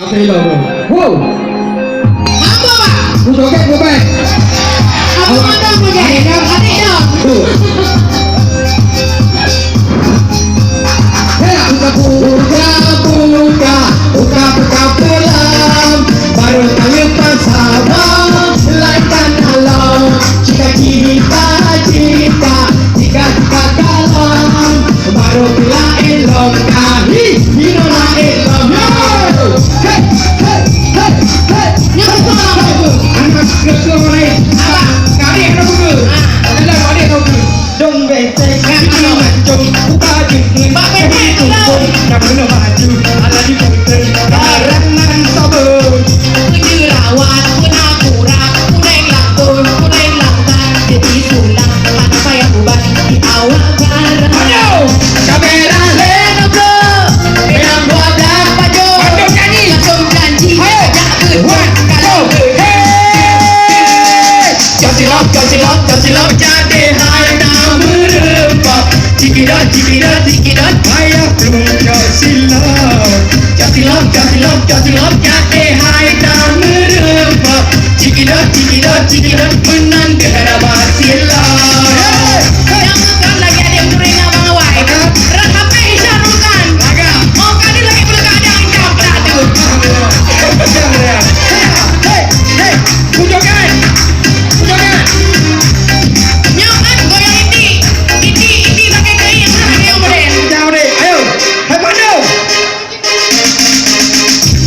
Wow. Apa Pak? Joget gue baik. Apa mandang gue jadi? Adik dong. Buka pelam, baru kali bersama laikan alam. Jika kalam, baru bila elok kali hinola elok. Hey, hey, hey, hey. Yang betul apa itu? Anak kesore, apa? Kali yang buku. Ada kali yang buku. Dong becek, kami maju, buka jengking, Bapak itu. kamu maju, ada di putih, karangan sabun. Penjerawat, penakurak, kuneng laktun, kuneng laktan, jadi sulang, apa yang ubah di awal barang. Aduh, kamera Leno bro, memang buat apa jo? Aduh, nyanyi. Langsung janji, Ayo. tak kedua kalau Jocilok, jadi hai nak merempak. Cikidot, ayah belum jocilok, jadi hai nak merempak. Cikidot, menanda nama silam. yang kan lagi ada yang turing abang awai. Rak HP Syarulkan. Mau kali lagi berkadang jam beratu. Hei, pujokan. Nyaman goyang ini pakai kain yang mana yang model. Jauh deh, ayo, hai pandu.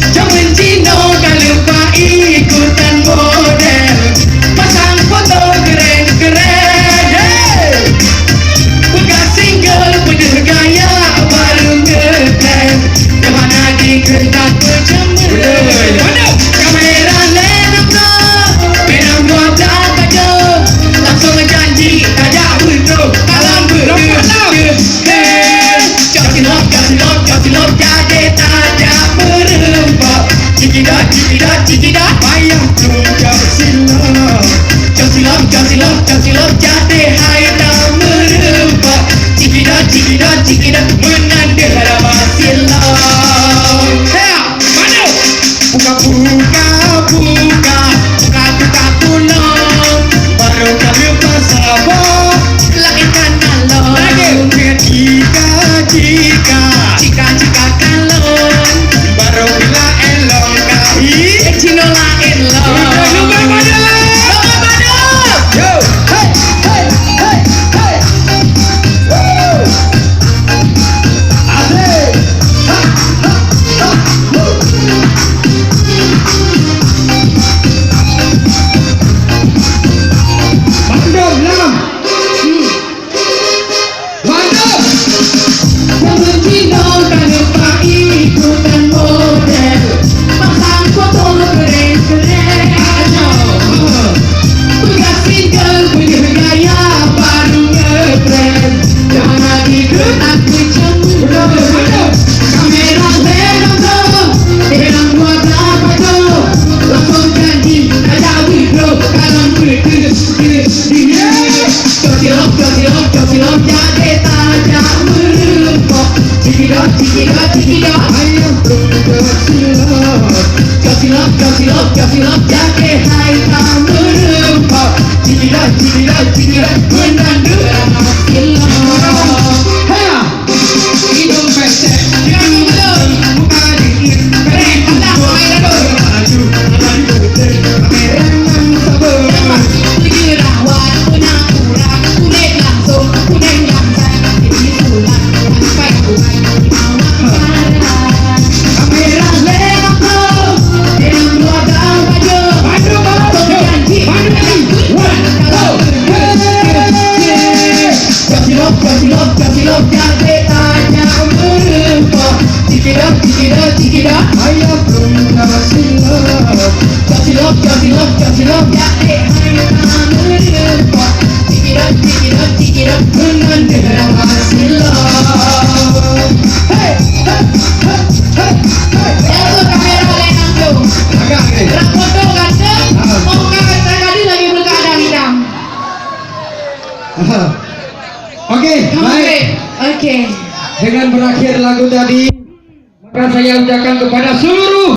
Jangan Cino dan lupa ikutan model. Pasang foto keren-keren. Hey, buka single punya gaya baru ngetrend. Yang mana dikentak berjemur. Kamera lenong no, memang buat apa jo? Langsung janji tajak bro, kalam bro. Jocilok, jadi tajak merempak. Cikidot, payah belum jocilok, jadi hai tak merempak. Cikidot, menanda nama silam. Mana? Buka pulang, baru kali bersama. Laikan alon. Jika kalon, baru bila elong kali. Cino lain loh. Lumba pada. Lomba badut. Yo, hey. Woo. Asik. Mantap, lam. Mantap. Jangan Cino kan lupa ikutan model. Pasang foto keren-keren. Punya single, punya gaya baru ngetrend. Jangan lagi gerak kecemburuan. Kamera lenong tuh, bilang buat apa tuh? Langsung janji, ajak bro, kanan Jocilok, jadi tajak merempak. Cikidot, Ayah belum jocilok. Jocilok, jadi hai tak merempak. Cikidot, menanda nama silam. Hea, hidung pesek, Yang belum, muka dingin, keren, patah, main aduk. maju, lari putih, kamerangan sabun. Penjerawat, penakurak, kuneng langsung, kuneng langsung, jadi sulang, apa yang ubah di awal barang. Kamera Lenong tuh, bilang buat apa jo? Pandu, Langsung janji, ajak bro, kalau Jocilok, jadi tajak merempak. Cikidot, ayah belum jocilok. Jocilok, jadi hai tak merempak. Cikidot, menanda nama silam. Hey. Yang tuh kamera lenong tuh. Agak nih. Rak foto ganteng, mau ngangkat tadi lagi berkadang hitam. Oke, baik. Oke. Dengan berakhir lagu tadi, maka saya ucapkan kepada seluruh